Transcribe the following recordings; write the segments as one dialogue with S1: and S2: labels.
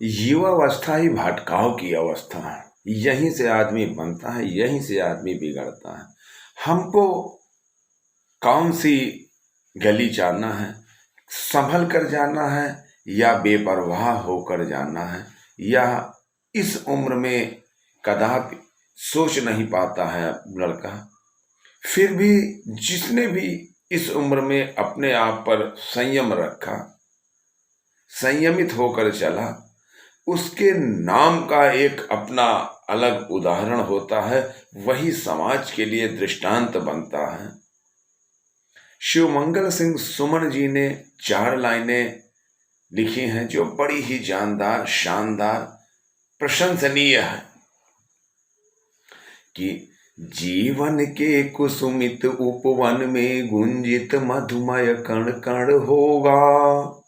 S1: युवावस्था ही भटकाव की अवस्था है। यहीं से आदमी बनता है, यहीं से आदमी बिगड़ता है। हमको कौन सी गली जाना है, संभल कर जाना है या बेपरवाह होकर जाना है, या इस उम्र में कदापि सोच नहीं पाता है लड़का। फिर भी जिसने भी इस उम्र में अपने आप पर संयम रखा, संयमित होकर चला, उसके नाम का एक अपना अलग उदाहरण होता है। वही समाज के लिए दृष्टांत बनता है। शिवमंगल सिंह सुमन जी ने 4 लाइनें लिखी हैं जो बड़ी ही जानदार, शानदार, प्रशंसनीय है कि जीवन के कुसुमित उपवन में गुंजित मधुमय कण कण होगा,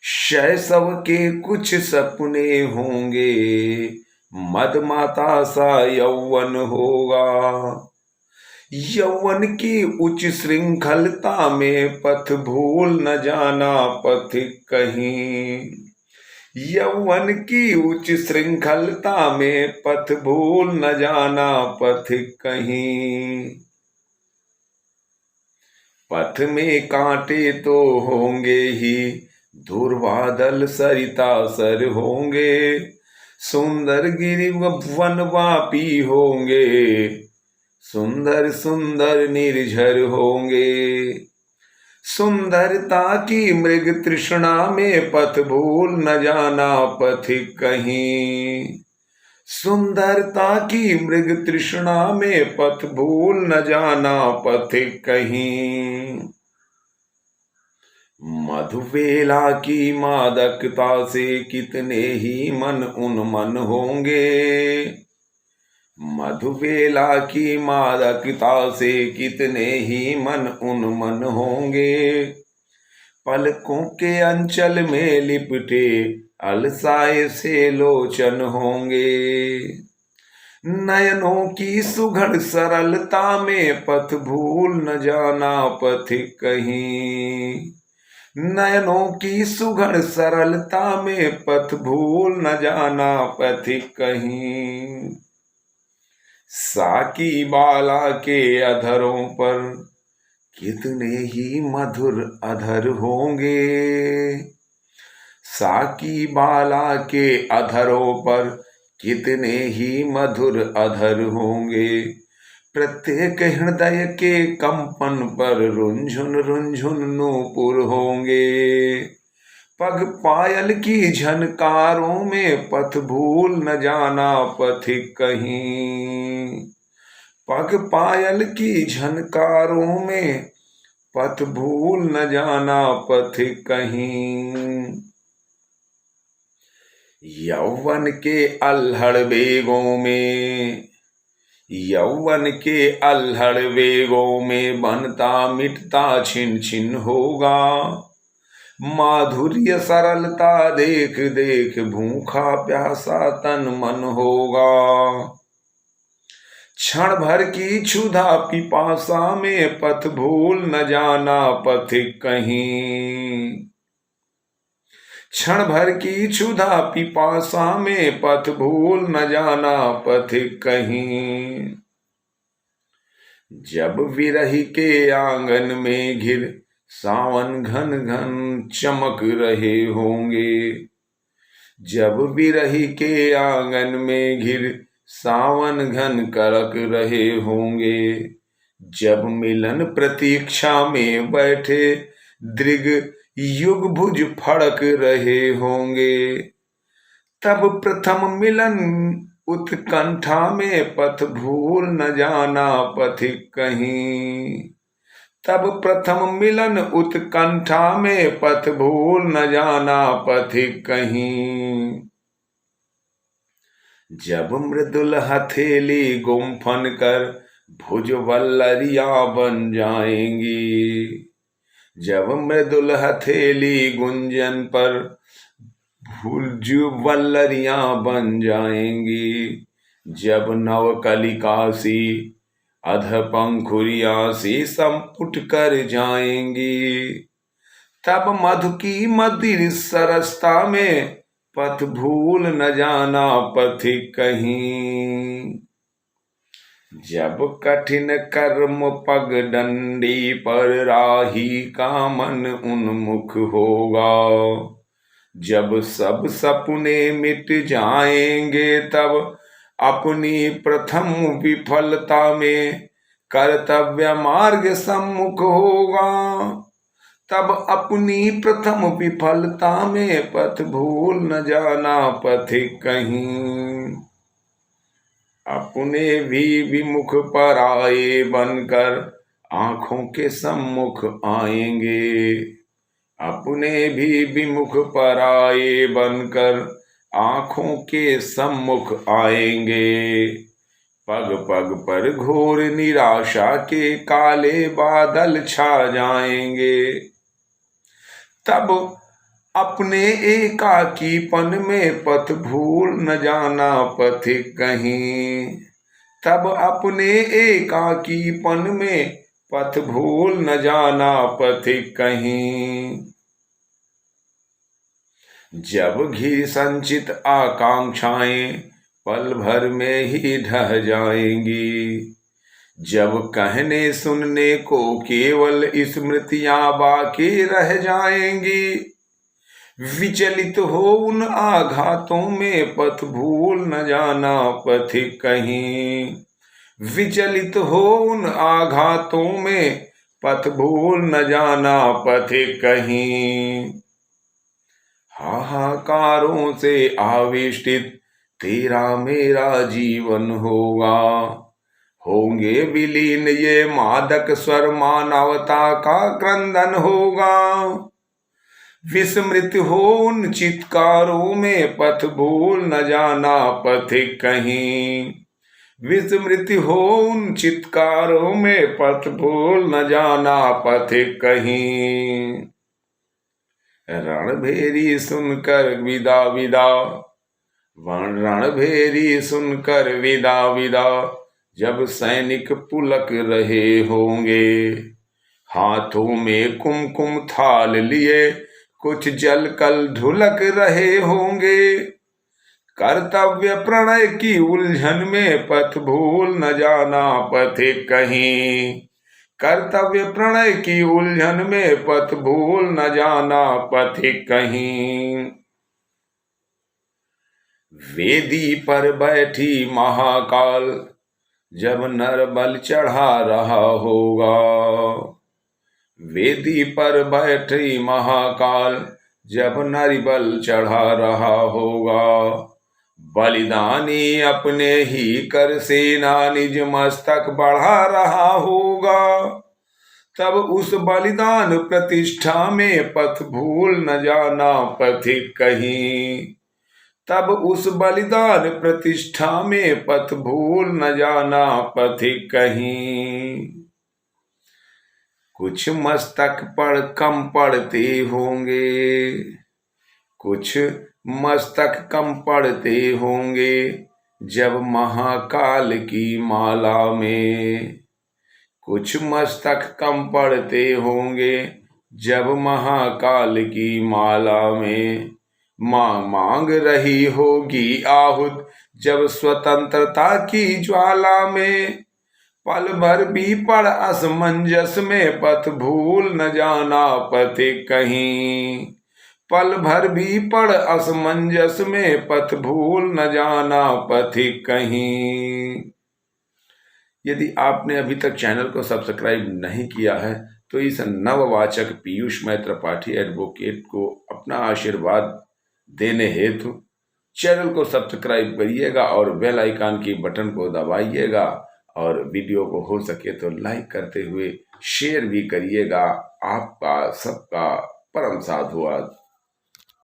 S1: शैशव के कुछ सपने होंगे, मदमाता सा यौवन होगा। यौवन की उच्च श्रृंखलता में पथ भूल न जाना पथिक कहीं। यौवन की उच्च श्रृंखलता में पथ भूल न जाना पथिक कहीं। पथ में कांटे तो होंगे ही, धूर बादल सरिता सर होंगे, सुंदर गिरि वनवापी होंगे, सुंदर सुंदर निर्झर होंगे। सुंदरता की मृग तृष्णा में पथ भूल न जाना पथिक कहीं। सुंदरता की मृग तृष्णा में पथ भूल न जाना पथिक कहीं। मधुवेला की मादकता से कितने ही मन उन्मन होंगे, मधुवेला की मादकता से कितने ही मन उन्मन होंगे। पलकों के अंचल में लिपटे अलसाए से लोचन होंगे, नयनों की सुघड़ सरलता में पथ भूल न जाना पथिक कहीं। नयनों की सुघड़ सरलता में पथ भूल न जाना पथिक कहीं। साकी बाला के अधरों पर कितने ही मधुर अधर होंगे, साकी बाला के अधरों पर कितने ही मधुर अधर होंगे। प्रत्येक हृदय के कंपन पर रुंझुन रुंझुन नूपुर होंगे। पग पायल की झनकारों में पथ भूल न जाना पथिक कहीं। पग पायल की झनकारों में पथ भूल न जाना पथिक कहीं। यौवन के अल्हड़ वेगों में, यौवन के अल्हड़ वेगों में बनता मिटता छिन छिन होगा। माधुर्य सरलता देख देख भूखा प्यासा तन मन होगा। क्षण भर की क्षुधा पिपासा में पथ भूल न जाना पथिक कहीं। क्षण भर की क्षुधा पिपासा में पथ भूल न जाना पथिक कहीं। जब विरही के आंगन में घिर सावन घन घन चमक रहे होंगे, जब विरही के आंगन में घिर सावन घन करक रहे होंगे, जब मिलन प्रतीक्षा में बैठे दृग युग भुज फड़क रहे होंगे, तब प्रथम मिलन उत्कंठा में पथ भूल न जाना पथिक कहीं। तब प्रथम मिलन उत्कंठा में पथ भूल न जाना पथिक कहीं। जब मृदुल हथेली गुम्फन कर भुज वल्लरिया बन जाएंगी, जब मृदुल हथेली गुंजन पर भुज वल्लरिया बन जाएंगी, जब नव कलिकासी अध पंखुरिया सी संपुट कर जाएंगी, तब मधु की मदिर सरसता में पथ भूल न जाना पथिक कहीं। जब कठिन कर्म पग डंडी पर राही का मन उन्मुख होगा। जब सब सपने मिट जाएंगे तब अपनी प्रथम विफलता में कर्तव्य मार्ग सम्मुख होगा। तब अपनी प्रथम विफलता में पथ भूल न जाना पथिक कहीं। अपने भी विमुख पराये बनकर आंखों के सम्मुख आएंगे। अपने भी विमुख पराये बनकर आंखों के सम्मुख आएंगे। पग पग पर घोर निराशा के काले बादल छा जाएंगे। तब अपने एकाकीपन में पथ भूल न जाना पथिक कहीं। तब अपने एकाकीपन में पथ भूल न जाना पथिक कहीं। जब घी संचित आकांक्षाएं पल भर में ही ढह जाएंगी। जब कहने सुनने को केवल स्मृतियां बाकी रह जाएंगी। विचलित हो उन आघातों में पथ भूल न जाना पथिक कहीं। विचलित हो उन आघातों में पथ भूल न जाना पथिक कहीं। हाहाकारों से आविष्टित तेरा मेरा जीवन होगा। होंगे विलीन ये मादक स्वर मानवता का क्रंदन होगा। विस्मृत हो उन चित्कारों में पथ भूल न जाना पथिक कहीं। विस्मृत हो उन चित्कारों में पथ भूल न जाना पथिक कहीं। रणभेरी सुनकर विदा विदा रणभेरी सुनकर विदा विदा जब सैनिक पुलक रहे होंगे। हाथों में कुमकुम थाल लिए कुछ जल कल ढुलक रहे होंगे। कर्तव्य प्रणय की उलझन में पथ भूल न जाना पथिक कहीं। कर्तव्य प्रणय की उलझन में पथ भूल न जाना पथिक कहीं। वेदी पर बैठी महाकाल जब नरबल चढ़ा रहा होगा। वेदी पर बैठी महाकाल जब नरबल चढ़ा रहा होगा। बलिदानी अपने ही कर सेना निज मस्तक बढ़ा रहा होगा। तब उस बलिदान प्रतिष्ठा में पथ भूल न जाना पथिक कहीं। तब उस बलिदान प्रतिष्ठा में पथ भूल न जाना पथिक कहीं। कुछ मस्तक पर कम पड़ते होंगे। कुछ मस्तक कम पड़ते होंगे जब महाकाल की माला में। कुछ मस्तक कम पड़ते होंगे जब महाकाल की माला में। मां मांग रही होगी आहुत जब स्वतंत्रता की ज्वाला में। पल भर भी पड़ असमंजस में पथ भूल न जाना पथिक कहीं। पल भर भी पड़ असमंजस में पथ भूल न जाना पथिक कहीं। यदि आपने अभी तक चैनल को सब्सक्राइब नहीं किया है तो इस नववाचक पीयूष मैत्र पाठी एडवोकेट को अपना आशीर्वाद देने हेतु चैनल को सब्सक्राइब करिएगा और बेल आइकन की बटन को दबाइएगा और वीडियो को हो सके तो लाइक करते हुए शेयर भी करिएगा। आपका सबका परम साधुवाद।